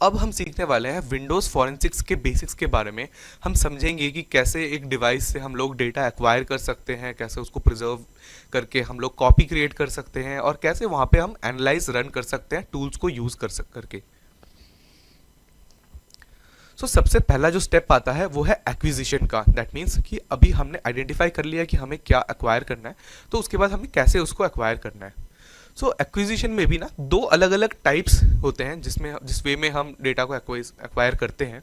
अब हम सीखने वाले हैं विंडोज़ फॉरेंसिक्स के बेसिक्स के बारे में। हम समझेंगे कि कैसे एक डिवाइस से हम लोग डेटा एक्वायर कर सकते हैं, कैसे उसको प्रिजर्व करके हम लोग कॉपी क्रिएट कर सकते हैं और कैसे वहाँ पे हम एनालाइज रन कर सकते हैं टूल्स को यूज़ करके। सबसे पहला जो स्टेप आता है वो है एक्विजिशन का। दैट मीन्स कि अभी हमने आइडेंटिफाई कर लिया कि हमें क्या एक्वायर करना है, तो उसके बाद हमें कैसे उसको एक्वायर करना है। एक्विजिशन में भी ना दो अलग अलग टाइप्स होते हैं जिस वे में हम डेटा को एक्वायर करते हैं।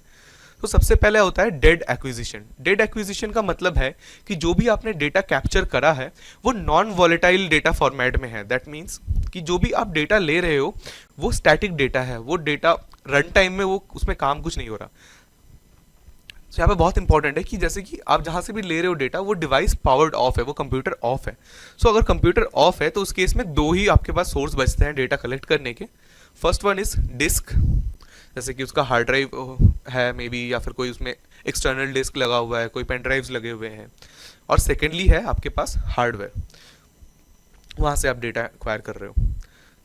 सबसे पहले होता है डेड एक्विजिशन। डेड एक्विजिशन का मतलब है कि जो भी आपने डेटा कैप्चर करा है वो नॉन वॉलेटाइल डेटा फॉर्मेट में है। दैट मीन्स कि जो भी आप डेटा ले रहे हो वो स्टैटिक डेटा है, वो डेटा रन टाइम में वो उसमें काम कुछ नहीं हो रहा। यहाँ पे बहुत इंपॉर्टेंट है कि जैसे कि आप जहाँ से भी ले रहे हो डेटा वो डिवाइस पावर्ड ऑफ है, वो कंप्यूटर ऑफ है। अगर कंप्यूटर ऑफ है तो उस केस में दो ही आपके पास सोर्स बचते हैं डेटा कलेक्ट करने के। फर्स्ट वन इज डिस्क, जैसे कि उसका हार्ड ड्राइव है मे बी, या फिर कोई उसमें एक्सटर्नल डिस्क लगा हुआ है, कोई पेन ड्राइव्स लगे हुए हैं। और सेकेंडली है आपके पास हार्डवेयर, वहाँ से आप डेटा एक्वायर कर रहे हो।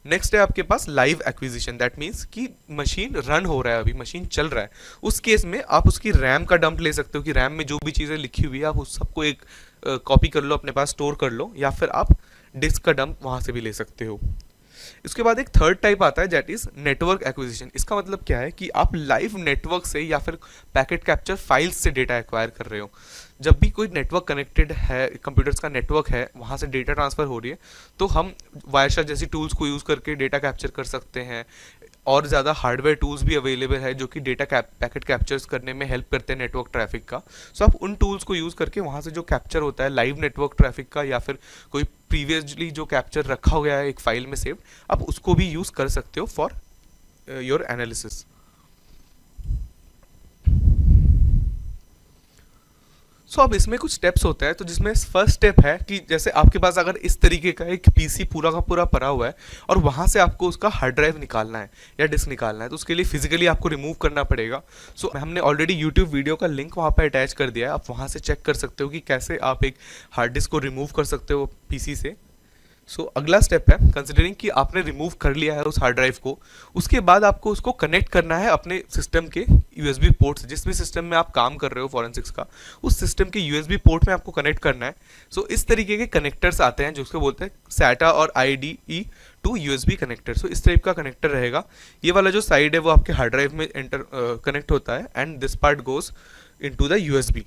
नेक्स्ट है आपके पास लाइव एक्विजिशन। दैट मीन्स कि मशीन रन हो रहा है, अभी मशीन चल रहा है। उस केस में आप उसकी रैम का डंप ले सकते हो कि रैम में जो भी चीज़ें लिखी हुई है आप उस सबको एक कॉपी कर लो, अपने पास स्टोर कर लो, या फिर आप डिस्क का डंप वहाँ से भी ले सकते हो। इसके बाद एक थर्ड टाइप आता है दैट इज नेटवर्क एक्विजिशन। इसका मतलब क्या है कि आप लाइव नेटवर्क से या फिर पैकेट कैप्चर फाइल्स से डेटा एक्वायर कर रहे हो। जब भी कोई नेटवर्क कनेक्टेड है, कंप्यूटर्स का नेटवर्क है, वहाँ से डेटा ट्रांसफ़र हो रही है, तो हम वायरशार्क जैसी टूल्स को यूज़ करके डेटा कैप्चर कर सकते हैं। और ज़्यादा हार्डवेयर टूल्स भी अवेलेबल है जो कि डेटा पैकेट कैप्चर्स करने में हेल्प करते हैं नेटवर्क ट्रैफिक का। आप उन टूल्स को यूज़ करके वहाँ से जो कैप्चर होता है लाइव नेटवर्क ट्रैफिक का, या फिर कोई प्रीवियसली जो कैप्चर रखा गया है एक फाइल में सेव, आप उसको भी यूज़ कर सकते हो फॉर योर एनालिसिस। अब इसमें कुछ स्टेप्स होते हैं। तो जिसमें फर्स्ट स्टेप है कि जैसे आपके पास अगर इस तरीके का एक पीसी पूरा का पूरा पड़ा हुआ है और वहाँ से आपको उसका हार्ड ड्राइव निकालना है या डिस्क निकालना है, तो उसके लिए फिजिकली आपको रिमूव करना पड़ेगा। हमने ऑलरेडी यूट्यूब वीडियो का लिंक वहाँ पर अटैच कर दिया है, आप वहाँ से चेक कर सकते हो कि कैसे आप एक हार्ड डिस्क को रिमूव कर सकते हो पीसी से। अगला स्टेप है, कंसिडरिंग कि आपने रिमूव कर लिया है उस हार्ड ड्राइव को, उसके बाद आपको उसको कनेक्ट करना है अपने सिस्टम के यूएसबी पोर्ट से। जिस भी सिस्टम में आप काम कर रहे हो फॉरेंसिक्स का, उस सिस्टम के यूएसबी पोर्ट में आपको कनेक्ट करना है। इस तरीके के कनेक्टर्स आते हैं जो उसको बोलते हैं SATA और IDE टू यूएसबी कनेक्टर। इस टाइप का कनेक्टर रहेगा। ये वाला जो साइड है वो आपके हार्ड ड्राइव में कनेक्ट होता है and this part goes into the USB.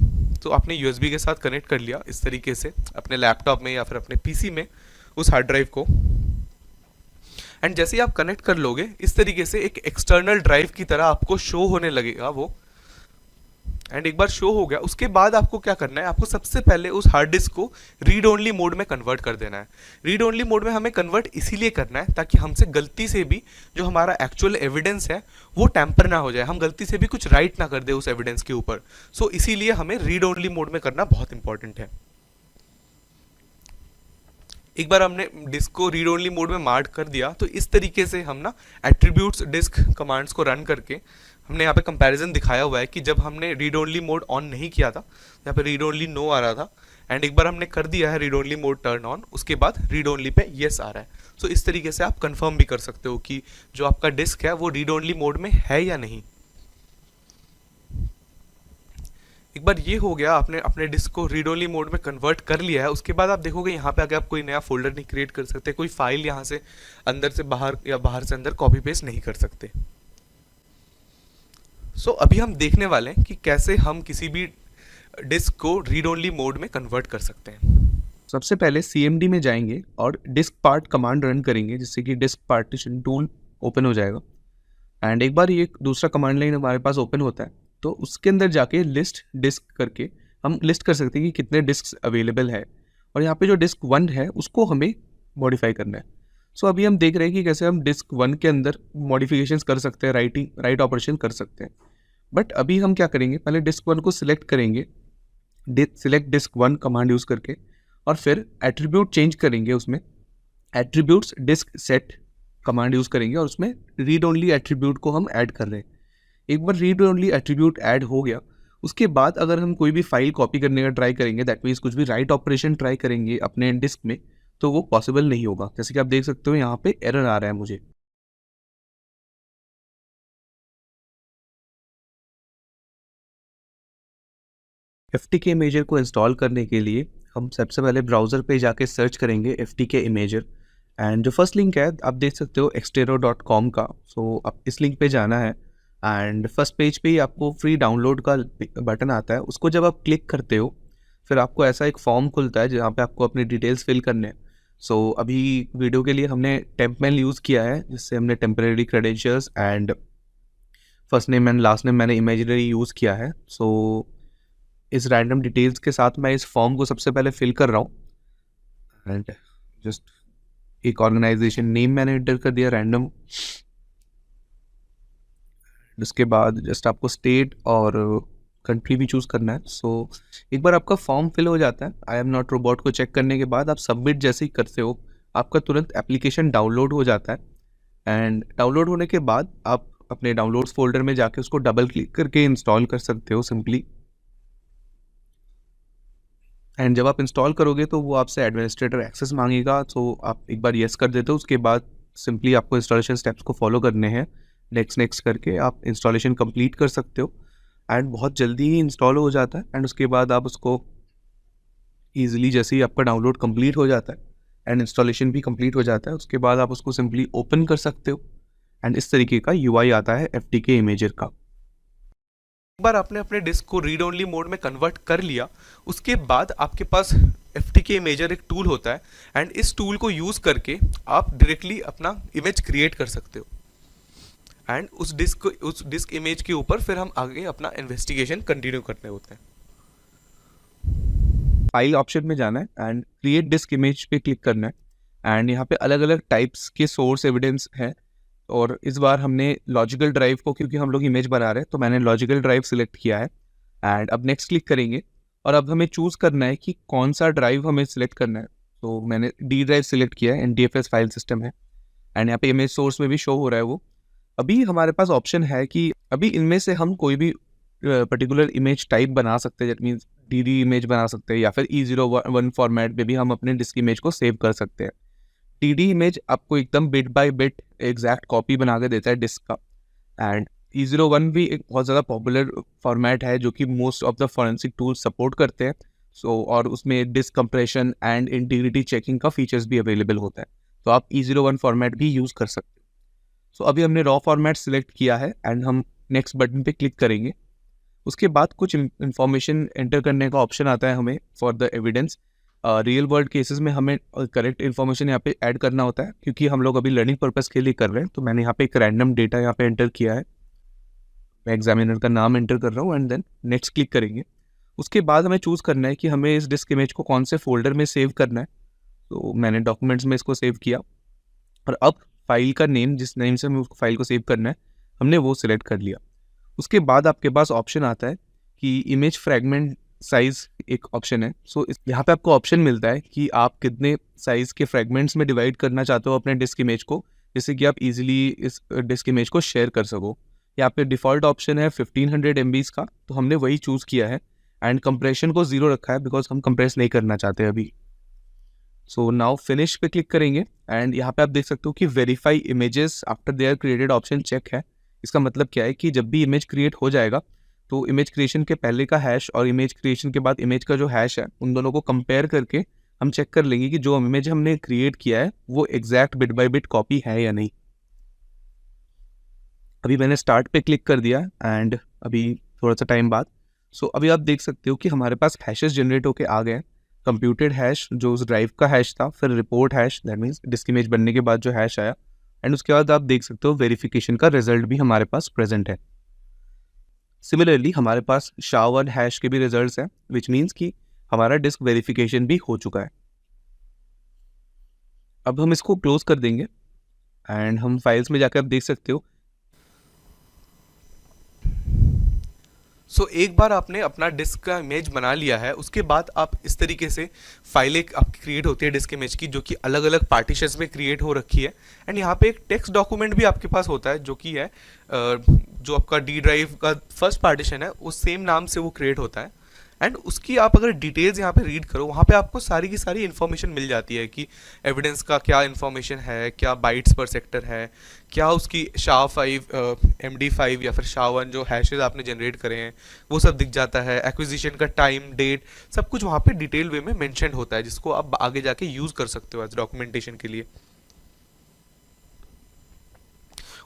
आपने यूएसबी के साथ कनेक्ट कर लिया इस तरीके से अपने लैपटॉप में या फिर अपने पीसी में उस हार्ड ड्राइव को। एंड जैसे ही आप कनेक्ट कर लोगे इस तरीके से एक एक्सटर्नल ड्राइव की तरह आपको शो होने लगेगा वो। एंड एक बार शो हो गया उसके बाद आपको क्या करना है, आपको सबसे पहले उस हार्ड डिस्क को रीड ओनली मोड में कन्वर्ट कर देना है। रीड ओनली मोड में हमें कन्वर्ट इसीलिए करना है ताकि हमसे गलती से भी जो हमारा एक्चुअल एविडेंस है वो टैंपर ना हो जाए, हम गलती से भी कुछ राइट ना कर दे उस एविडेंस के ऊपर। इसीलिए हमें रीड ओनली मोड में करना बहुत इंपॉर्टेंट है। एक बार हमने डिस्क को रीड ओनली मोड में मार्क कर दिया तो इस तरीके से हम ना एट्रीब्यूट्स डिस्क कमांड्स को रन करके, हमने यहाँ पे कंपैरिजन दिखाया हुआ है कि जब हमने रीड ओनली मोड ऑन नहीं किया था, यहाँ पे रीड ओनली नो आ रहा था, एंड एक बार हमने कर दिया है read only mode turn on, उसके बाद रीड ओनली पे येस आ रहा है। इस तरीके से आप कंफर्म भी कर सकते हो कि जो आपका डिस्क है वो रीड ओनली मोड में है या नहीं। एक बार ये हो गया, आपने अपने डिस्क को रीड ओनली मोड में कन्वर्ट कर लिया है, उसके बाद आप देखोगे यहाँ पे आके आप कोई नया फोल्डर नहीं क्रिएट कर सकते, कोई फाइल यहाँ से अंदर से बाहर या बाहर से अंदर कॉपी पेस्ट नहीं कर सकते। अभी हम देखने वाले हैं कि कैसे हम किसी भी डिस्क को रीड ओनली मोड में कन्वर्ट कर सकते हैं। सबसे पहले CMD में जाएंगे और डिस्क पार्ट कमांड रन करेंगे जिससे कि डिस्क पार्टीशन टूल ओपन हो जाएगा। एंड एक बार ये दूसरा कमांड लाइन हमारे पास ओपन होता है तो उसके अंदर जाके लिस्ट डिस्क करके हम लिस्ट कर सकते हैं कि कितने डिस्क अवेलेबल है, और यहाँ पे जो डिस्क 1 है उसको हमें मॉडिफाई करना है। अभी हम देख रहे हैं कि कैसे हम डिस्क 1 के अंदर मॉडिफिकेशंस कर सकते हैं, राइट ऑपरेशन कर सकते हैं। बट अभी हम क्या करेंगे, पहले डिस्क 1 को सिलेक्ट करेंगे, सिलेक्ट डिस्क 1 कमांड यूज़ करके, और फिर एट्रीब्यूट चेंज करेंगे, उसमें attributes disk set command use करेंगे और उसमें रीड ओनली एट्रीब्यूट को हम ऐड कर रहे हैं। एक बार रीड ओनली एट्रीब्यूट ऐड हो गया उसके बाद अगर हम कोई भी फाइल कॉपी करने का ट्राई करेंगे, दैट मीन्स कुछ भी राइट ऑपरेशन ट्राई करेंगे अपने डिस्क में, तो वो पॉसिबल नहीं होगा। जैसे कि आप देख सकते हो यहाँ पे एरर आ रहा है मुझे। FTK इमेजर को इंस्टॉल करने के लिए हम सबसे पहले ब्राउज़र पे जाके सर्च करेंगे FTK इमेजर, एंड जो फर्स्ट लिंक है आप देख सकते हो extero.com का। सो आप इस लिंक पे जाना है एंड फर्स्ट पेज पे ही आपको फ्री डाउनलोड का बटन आता है। उसको जब आप क्लिक करते हो फिर आपको ऐसा एक फॉर्म खुलता है जहाँ पे आपको अपने डिटेल्स फिल करने हैं। सो अभी वीडियो के लिए हमने टेम्पमेल यूज़ किया है, जिससे हमने temporary credentials and first name and last name मैंने इमेजिनरी यूज़ किया है। सो इस रैंडम डिटेल्स के साथ मैं इस फॉर्म को सबसे पहले फिल कर रहा हूँ एंड जस्ट एक ऑर्गेनाइजेशन नेम मैंने एंटर कर दिया रैंडम। उसके बाद जस्ट आपको स्टेट और कंट्री भी चूज़ करना है। सो एक बार आपका फॉर्म फिल हो जाता है आई एम नॉट रोबोट को चेक करने के बाद आप सबमिट जैसे ही करते हो आपका तुरंत एप्लीकेशन डाउनलोड हो जाता है। एंड डाउनलोड होने के बाद आप अपने डाउनलोड्स फोल्डर में जाके उसको डबल क्लिक करके इंस्टॉल कर सकते हो सिंपली। एंड जब आप इंस्टॉल करोगे तो वो आपसे एडमिनिस्ट्रेटर एक्सेस मांगेगा, तो आप एक बार येस कर देते हो। उसके बाद सिंपली आपको इंस्टॉलेशन स्टेप्स को फॉलो करने हैं, नेक्स्ट करके आप इंस्टॉलेशन कंप्लीट कर सकते हो एंड बहुत जल्दी ही इंस्टॉल हो जाता है। एंड उसके बाद आप उसको ईजिली जैसे ही आपका डाउनलोड कंप्लीट हो जाता है एंड इंस्टॉलेशन भी कंप्लीट हो जाता है उसके बाद आप उसको सिंपली ओपन कर सकते हो एंड इस तरीके का UI आता है FTK इमेजर का। एक बार आपने अपने डिस्क को रीड ओनली मोड में कन्वर्ट कर लिया, उसके बाद आपके पास FTK इमेजर एक टूल होता है एंड इस टूल को यूज़ करके आप डायरेक्टली अपना इमेज क्रिएट कर सकते हो एंड उस डिस्क इमेज के ऊपर फिर हम आगे अपना इन्वेस्टिगेशन कंटिन्यू करने होते हैं। फाइल ऑप्शन में जाना है एंड क्रिएट डिस्क इमेज पे क्लिक करना है एंड यहाँ पे अलग अलग टाइप्स के सोर्स एविडेंस हैं और इस बार हमने लॉजिकल ड्राइव को, क्योंकि हम लोग इमेज बना रहे हैं तो मैंने लॉजिकल ड्राइव सिलेक्ट किया है एंड अब नेक्स्ट क्लिक करेंगे और अब हमें चूज़ करना है कि कौन सा ड्राइव हमें सिलेक्ट करना है। तो मैंने D ड्राइव सिलेक्ट किया है, NTFS फाइल सिस्टम है एंड यहाँ पे इमेज सोर्स में भी शो हो रहा है वो। अभी हमारे पास ऑप्शन है कि अभी इनमें से हम कोई भी पर्टिकुलर इमेज टाइप बना सकते हैं, दैट मीन्स DD इमेज बना सकते हैं या फिर E01 फॉर्मेट में भी हम अपने डिस्क इमेज को सेव कर सकते हैं। DD इमेज आपको एकदम bit by bit exact copy बना के देता है डिस्क का एंड E01 भी एक बहुत ज़्यादा पॉपुलर फॉर्मेट है जो कि most of the forensic tools support करते हैं। सो और उसमें disk compression and integrity checking का फीचर्स भी अवेलेबल होता है, तो आप E01 फॉर्मेट भी यूज़ कर सकते हो। सो अभी हमने रॉ फॉर्मेट सिलेक्ट किया है एंड हम नेक्स्ट बटन पे क्लिक करेंगे। उसके बाद कुछ इन्फॉर्मेशन एंटर करने का ऑप्शन आता है हमें for the evidence. Real world cases में हमें करेक्ट इन्फॉर्मेशन यहाँ पे ऐड करना होता है, क्योंकि हम लोग अभी लर्निंग पर्पस के लिए कर रहे हैं। तो मैंने यहाँ पे एक रैंडम डेटा यहाँ पे एंटर किया है, मैं एग्जामिनर का नाम एंटर कर रहा हूँ एंड देन नेक्स्ट क्लिक करेंगे। उसके बाद हमें चूज़ करना है कि हमें इस डिस्क इमेज को कौन से फोल्डर में सेव करना है। तो मैंने डॉक्यूमेंट्स में इसको सेव किया और अब फाइल का नेम, जिस नेम से हमें उस फाइल को सेव करना है, हमने वो सिलेक्ट कर लिया। उसके बाद आपके पास ऑप्शन आता है कि इमेज फ्रैगमेंट साइज़ एक ऑप्शन है। सो यहाँ पे आपको ऑप्शन मिलता है कि आप कितने साइज़ के फ्रैगमेंट्स में डिवाइड करना चाहते हो अपने डिस्क इमेज को, जिससे कि आप इजीली इस डिस्क इमेज को शेयर कर सको। यहाँ पे डिफ़ॉल्ट ऑप्शन है 1500 MB का, तो हमने वही चूज़ किया है एंड कंप्रेशन को 0 रखा है बिकॉज हम कंप्रेस नहीं करना चाहते अभी। सो नाउ फिनिश पे क्लिक करेंगे एंड यहाँ पे आप देख सकते हो कि verify images after they're created option check है। इसका मतलब क्या है कि जब भी इमेज क्रिएट हो जाएगा तो इमेज क्रिएशन के पहले का हैश और इमेज क्रिएशन के बाद इमेज का जो हैश है उन दोनों को कंपेयर करके हम चेक कर लेंगे कि जो इमेज हमने क्रिएट किया है वो exact bit by bit copy है या नहीं। अभी मैंने स्टार्ट पे क्लिक कर दिया एंड अभी थोड़ा सा टाइम बाद अभी आप देख सकते हो कि हमारे पास हैशेस जनरेट होके आ गए हैं। कंप्यूटेड हैश जो उस ड्राइव का हैश था, फिर report hash that means disc image बनने के बाद जो हैश आया, एंड उसके बाद आप देख सकते हो वेरिफिकेशन का रिजल्ट भी हमारे पास प्रेजेंट है। सिमिलरली हमारे पास SHA-1 हैश के भी रिजल्ट्स हैं, विच मीन्स कि हमारा डिस्क वेरिफिकेशन भी हो चुका है। अब हम इसको क्लोज कर देंगे एंड हम फाइल्स में जाकर आप देख सकते हो। एक बार आपने अपना डिस्क का इमेज बना लिया है, उसके बाद आप इस तरीके से फाइलें आपकी क्रिएट होती है डिस्क इमेज की, जो कि अलग अलग पार्टीशंस में क्रिएट हो रखी है। एंड यहाँ पे एक टेक्स्ट डॉक्यूमेंट भी आपके पास होता है जो कि है जो आपका D ड्राइव का फर्स्ट पार्टीशन है उस सेम नाम से वो क्रिएट होता है। एंड उसकी आप अगर डिटेल्स यहाँ पे रीड करो, वहाँ पे आपको सारी की सारी इन्फॉर्मेशन मिल जाती है कि एविडेंस का क्या इन्फॉर्मेशन है, क्या बाइट्स पर सेक्टर है, क्या उसकी SHA-5 MD5 या फिर SHA-1 जो हैशेज आपने जनरेट करे हैं वो सब दिख जाता है। एक्विजिशन का टाइम, डेट, सब कुछ वहाँ पे डिटेल वे में मेंशन होता है, जिसको आप आगे जाके यूज़ कर सकते हो एज डॉक्यूमेंटेशन के लिए।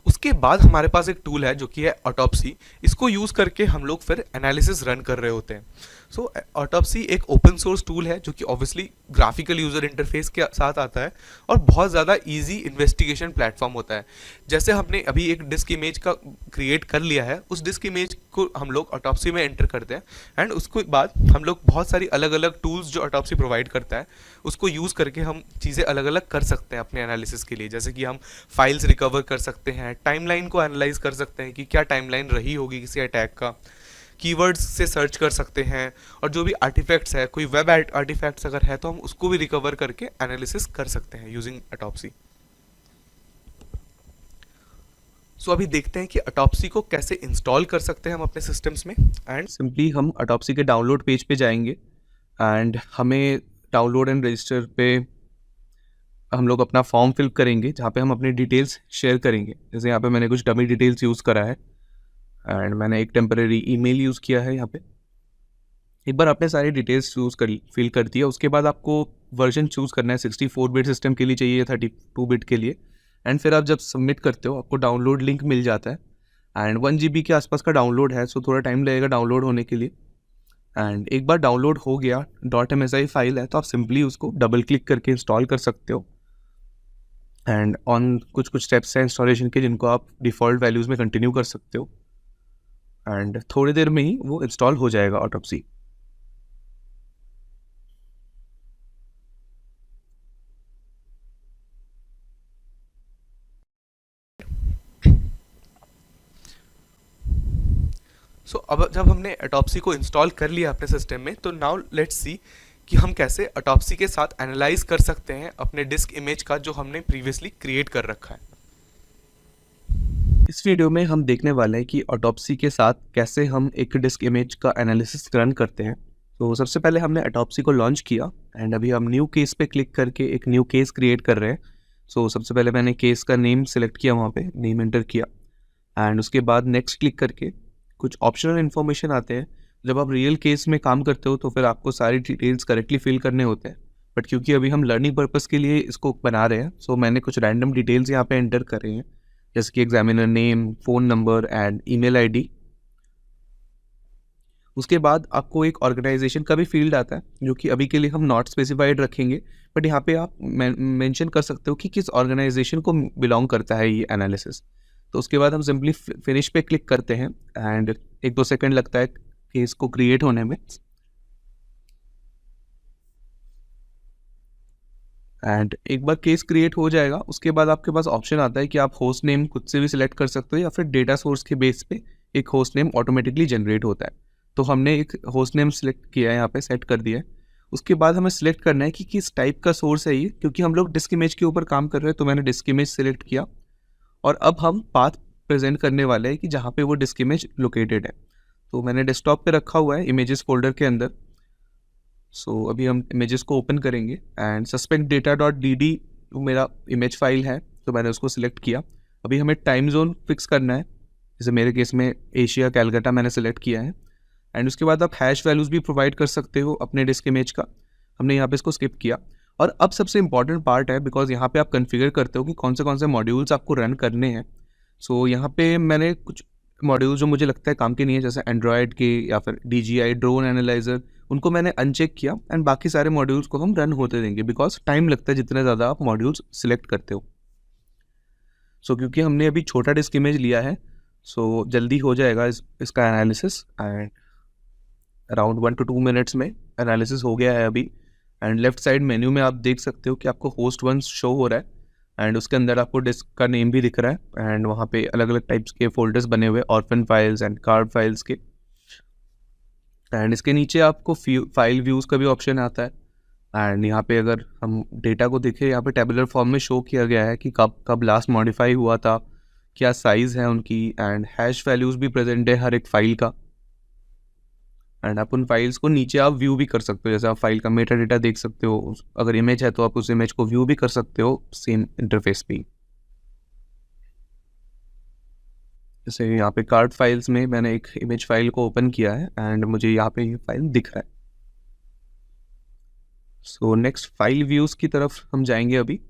उसके बाद हमारे पास एक टूल है जो कि है ऑटोप्सी। इसको यूज़ करके हम लोग फिर एनालिसिस रन कर रहे होते हैं। सो ऑटोप्सी एक ओपन सोर्स टूल है जो कि ऑब्वियसली ग्राफिकल यूज़र इंटरफेस के साथ आता है और बहुत ज़्यादा इजी इन्वेस्टिगेशन प्लेटफॉर्म होता है। जैसे हमने अभी एक डिस्क इमेज का क्रिएट कर लिया है, उस डिस्क इमेज को हम लोग ऑटोप्सी में एंटर करते हैं एंड उसके बाद हम लोग बहुत सारी अलग अलग टूल्स जो ऑटोप्सी प्रोवाइड करता है उसको यूज़ करके हम चीज़ें अलग अलग कर सकते हैं अपने एनालिसिस के लिए। जैसे कि हम फाइल्स रिकवर कर सकते हैं, टाइमलाइन को एनालाइज कर सकते हैं कि क्या टाइमलाइन रही होगी किसी अटैक का, कीवर्ड्स से सर्च कर सकते हैं, और जो भी आर्टिफैक्ट्स है, कोई वेब आर्टिफैक्ट्स अगर है तो हम उसको भी रिकवर करके एनालिसिस कर सकते हैं यूजिंग ऑटोप्सी। सो अभी देखते हैं कि ऑटोप्सी को कैसे इंस्टॉल कर सकते हैं हम अपने सिस्टम्स में। एंड सिंपली हम ऑटोप्सी के डाउनलोड पेज पे जाएंगे एंड हमें डाउनलोड एंड रजिस्टर पे हम लोग अपना फॉर्म फिल करेंगे जहाँ पे हम अपनी डिटेल्स शेयर करेंगे। जैसे यहाँ पे मैंने कुछ डमी डिटेल्स यूज़ करा है एंड मैंने एक टेम्परेरी ईमेल यूज़ किया है। यहाँ पे एक बार आपने सारी डिटेल्स फिल कर दिया, उसके बाद आपको वर्जन चूज़ करना है। 64 बिट सिस्टम के लिए चाहिए या 32 बिट के लिए। एंड फिर आप जब सबमिट करते हो आपको डाउनलोड लिंक मिल जाता है एंड 1 GB के आसपास का डाउनलोड है, सो थोड़ा टाइम लगेगा डाउनलोड होने के लिए। एंड एक बार डाउनलोड हो गया, .msi फाइल है तो आप सिंपली उसको डबल क्लिक करके इंस्टॉल कर सकते हो। एंड ऑन कुछ स्टेप्स हैं इंस्टॉलेशन के जिनको आप डिफ़ॉल्ट वैल्यूज़ में कंटिन्यू कर सकते हो एंड थोड़ी देर में ही वो इंस्टॉल हो जाएगा ऑटोप्सी। सो अब जब हमने ऑटोप्सी को इंस्टॉल कर लिया अपने सिस्टम में, तो नाउ लेट्स सी कि हम कैसे ऑटोप्सी के साथ एनालाइज कर सकते हैं अपने डिस्क इमेज का जो हमने प्रीवियसली क्रिएट कर रखा है। इस वीडियो में हम देखने वाले हैं कि ऑटोप्सी के साथ कैसे हम एक डिस्क इमेज का एनालिसिस रन करते हैं। तो सबसे पहले हमने ऑटोप्सी को लॉन्च किया एंड अभी हम न्यू केस पे क्लिक करके एक न्यू केस क्रिएट कर रहे हैं। सो सबसे पहले मैंने केस का नेम सेलेक्ट किया, वहाँ पे नेम एंटर किया एंड उसके बाद नेक्स्ट क्लिक करके कुछ ऑप्शनल इन्फॉर्मेशन आते हैं। जब आप रियल केस में काम करते हो तो फिर आपको सारी डिटेल्स करेक्टली फिल करने होते हैं, बट क्योंकि अभी हम लर्निंग पर्पज़ के लिए इसको बना रहे हैं, सो मैंने कुछ रैंडम डिटेल्स यहाँ पे एंटर करे हैं, जैसे कि examiner name, phone number and email ID. उसके बाद आपको एक ऑर्गेनाइजेशन का भी फील्ड आता है जो कि अभी के लिए हम नॉट स्पेसिफाइड रखेंगे, बट यहाँ पे आप मेंशन कर सकते हो कि किस ऑर्गेनाइजेशन को बिलोंग करता है ये एनालिसिस। तो उसके बाद हम सिंपली फिनिश पे क्लिक करते हैं एंड 1-2 सेकंड लगता है केस को क्रिएट होने में। एंड एक बार केस क्रिएट हो जाएगा उसके बाद आपके पास ऑप्शन आता है कि आप होस्ट नेम खुद से भी सिलेक्ट कर सकते हो या फिर डेटा सोर्स के बेस पे एक होस्ट नेम ऑटोमेटिकली जनरेट होता है। तो हमने एक होस्ट नेम सेलेक्ट किया है, यहाँ पे सेट कर दिया है। उसके बाद हमें सिलेक्ट करना है कि किस टाइप का सोर्स है ये, क्योंकि हम लोग डिस्क इमेज के ऊपर काम कर रहे हैं, तो मैंने डिस्क इमेज सेलेक्ट किया और अब हम पाथ प्रेजेंट करने वाले हैं कि जहाँ पे वो डिस्क इमेज लोकेटेड है। तो मैंने डेस्कटॉप पे रखा हुआ है इमेजेस फोल्डर के अंदर। सो अभी हम इमेजेस को ओपन करेंगे and suspect data dot D मेरा इमेज फाइल है, तो मैंने उसको सिलेक्ट किया। अभी हमें टाइम जोन फिक्स करना है, जैसे मेरे केस में एशिया कैलकाटा मैंने सेलेक्ट किया है। एंड उसके बाद आप हैश वैल्यूज़ भी प्रोवाइड कर सकते हो अपने डिस्क इमेज का, हमने यहाँ पे इसको स्किप किया। और अब सबसे इंपॉर्टेंट पार्ट है, बिकॉज यहाँ पे आप कॉन्फ़िगर करते हो कि कौन से मॉड्यूल्स आपको रन करने हैं। सो यहाँ पे मैंने कुछ मॉड्यूल जो मुझे लगता है काम के नहीं है, जैसे एंड्रॉयड के या फिर DJI ड्रोन एनालाइजर, उनको मैंने अनचेक किया एंड बाकी सारे मॉड्यूल्स को हम रन होते देंगे, बिकॉज टाइम लगता है जितने ज़्यादा आप मॉड्यूल्स सिलेक्ट करते हो। सो क्योंकि हमने अभी छोटा डिस्क इमेज लिया है, सो जल्दी हो जाएगा इसका analysis and around 1 to 2 minutes में एनालिसिस हो गया है अभी। एंड लेफ्ट साइड मेन्यू में आप देख सकते हो कि आपको होस्ट 1 शो हो रहा है एंड उसके अंदर आपको डिस्क का नेम भी दिख रहा है एंड वहाँ पे अलग अलग टाइप्स के फोल्डर्स बने हुए, orphan files and card files के। एंड इसके नीचे आपको फाइल व्यूज़ का भी ऑप्शन आता है एंड यहाँ पे अगर हम डेटा को देखें, यहाँ पे टेबुलर फॉर्म में शो किया गया है कि कब लास्ट मॉडिफाई हुआ था, क्या साइज़ है उनकी, एंड हैश वैल्यूज़ भी प्रेजेंट है हर एक फाइल का। एंड आप उन फाइल्स को नीचे आप व्यू भी कर सकते हो, जैसे आप फाइल का मेटा डेटा देख सकते हो, अगर इमेज है तो आप उस इमेज को व्यू भी कर सकते हो सेम इंटरफेस पे। जैसे यहाँ पे कार्ड फाइल्स में मैंने एक इमेज फाइल को ओपन किया है एंड मुझे यहाँ पे ये फाइल दिख रहा है। सो नेक्स्ट फाइल व्यूज की तरफ हम जाएंगे अभी।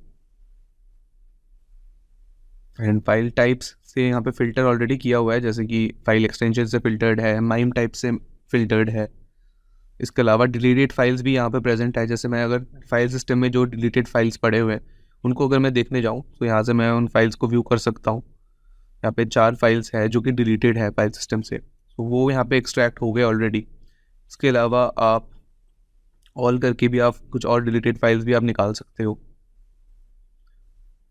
एंड फाइल टाइप्स से यहाँ पे फिल्टर ऑलरेडी किया हुआ है, जैसे कि फाइल एक्सटेंशन से फिल्टर्ड है, माइम टाइप से फिल्टर्ड है। इसके अलावा डिलीटेड फाइल्स भी यहाँ पे प्रेजेंट है। जैसे मैं अगर फाइल सिस्टम में जो डिलीटेड फाइल्स पड़े हुए हैं उनको अगर मैं देखने जाऊँ तो यहाँ से मैं उन फाइल्स को व्यू कर सकता हूँ। यहाँ पे 4 फाइल्स है जो कि डिलीटेड है फाइल सिस्टम से, तो वो यहाँ पे एक्सट्रैक्ट हो गए ऑलरेडी। इसके अलावा आप ऑल करके भी आप कुछ और डिलीटेड फाइल्स भी आप निकाल सकते हो।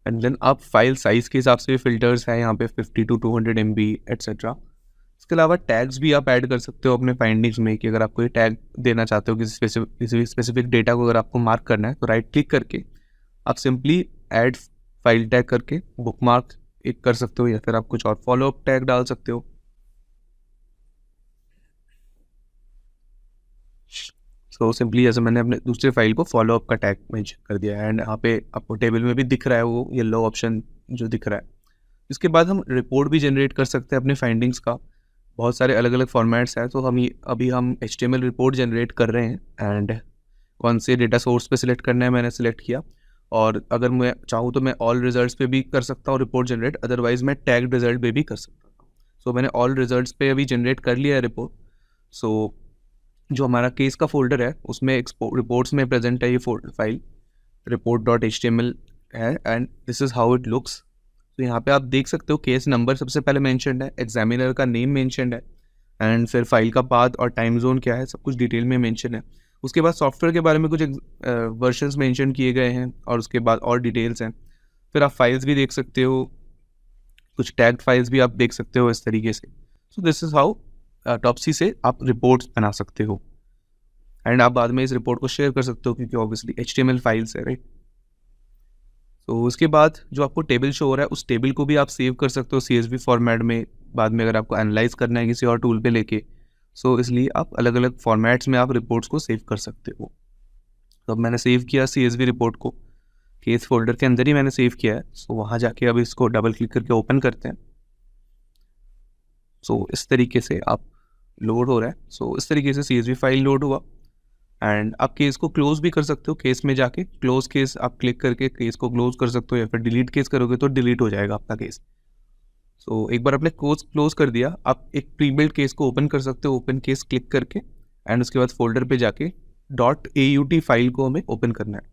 एंड देन आप फाइल साइज़ के हिसाब से भी फिल्टर्स हैं यहाँ पे 50 to 200 MB एट्सेट्रा। इसके अलावा टैग्स भी आप ऐड कर सकते हो अपने फाइंडिंग्स में, कि अगर आप कोई टैग देना चाहते हो किसी स्पेसिफिक डेटा को अगर आपको मार्क करना है तो राइट क्लिक करके आप सिंपली ऐड फाइल टैग करके बुकमार्क एक कर सकते हो, या फिर आप कुछ और फॉलो अप टैग डाल सकते हो। सो सिंपली जैसे मैंने अपने दूसरे फाइल को फॉलो अप का टैग मेंशन कर दिया है एंड यहाँ पे आपको टेबल में भी दिख रहा है वो येलो ऑप्शन जो दिख रहा है। इसके बाद हम रिपोर्ट भी जनरेट कर सकते हैं अपने फाइंडिंग्स का। बहुत सारे अलग अलग फॉर्मेट्स हैं, तो अभी हम HTML रिपोर्ट जनरेट कर रहे हैं एंड कौन से डेटा सोर्स पे सिलेक्ट करना है मैंने सिलेक्ट किया। और अगर मैं चाहूँ तो मैं ऑल रिजल्ट्स पे भी कर सकता हूँ रिपोर्ट जनरेट, अदरवाइज मैं टैग्ड रिजल्ट पे भी कर सकता हूँ। सो मैंने ऑल रिजल्ट्स पे अभी जनरेट कर लिया है रिपोर्ट। सो जो हमारा केस का फोल्डर है उसमें रिपोर्ट्स में प्रेजेंट है ये फाइल report.html है and this is how it looks. तो यहाँ पे आप देख सकते हो केस नंबर सबसे पहले मेंशन्ड है, एग्जामिनर का नेम मेंशन्ड है एंड फिर फाइल का पाथ और टाइम जोन क्या है सब कुछ डिटेल में मेंशन है। उसके बाद सॉफ्टवेयर के बारे में कुछ वर्जन्स मेंशन किए गए हैं और उसके बाद और डिटेल्स हैं। फिर आप फाइल्स भी देख सकते हो, कुछ टैग फाइल्स भी आप देख सकते हो इस तरीके से। सो दिस इज़ हाउ टॉपसी से आप रिपोर्ट्स बना सकते हो एंड आप बाद में इस रिपोर्ट को शेयर कर सकते हो क्योंकि ऑब्वियसली HTML फाइल्स है, राइट। तो उसके बाद जो आपको टेबल शो हो रहा है उस टेबल को भी आप सेव कर सकते हो CSV फॉर्मेट में, बाद में अगर आपको एनालाइज करना है किसी और टूल पे लेके। सो इसलिए आप अलग अलग फॉर्मेट्स में आप रिपोर्ट्स को सेव कर सकते हो। तो अब मैंने सेव किया CSV रिपोर्ट को, केस फोल्डर के अंदर ही मैंने सेव किया है। सो वहाँ जाके अब इसको डबल क्लिक करके ओपन करते हैं। सो इस तरीके से आप लोड हो रहा है। सो इस तरीके से CSV फाइल लोड हुआ एंड आप केस को क्लोज भी कर सकते हो। केस में जाके क्लोज केस आप क्लिक करके केस को क्लोज कर सकते हो, या फिर डिलीट केस करोगे तो डिलीट हो जाएगा आपका केस। सो एक बार आपने क्लोज कर दिया, आप एक प्री बिल्ड केस को ओपन कर सकते हो, ओपन केस क्लिक करके एंड उसके बाद फोल्डर पे जाके .aut फाइल को हमें ओपन करना है।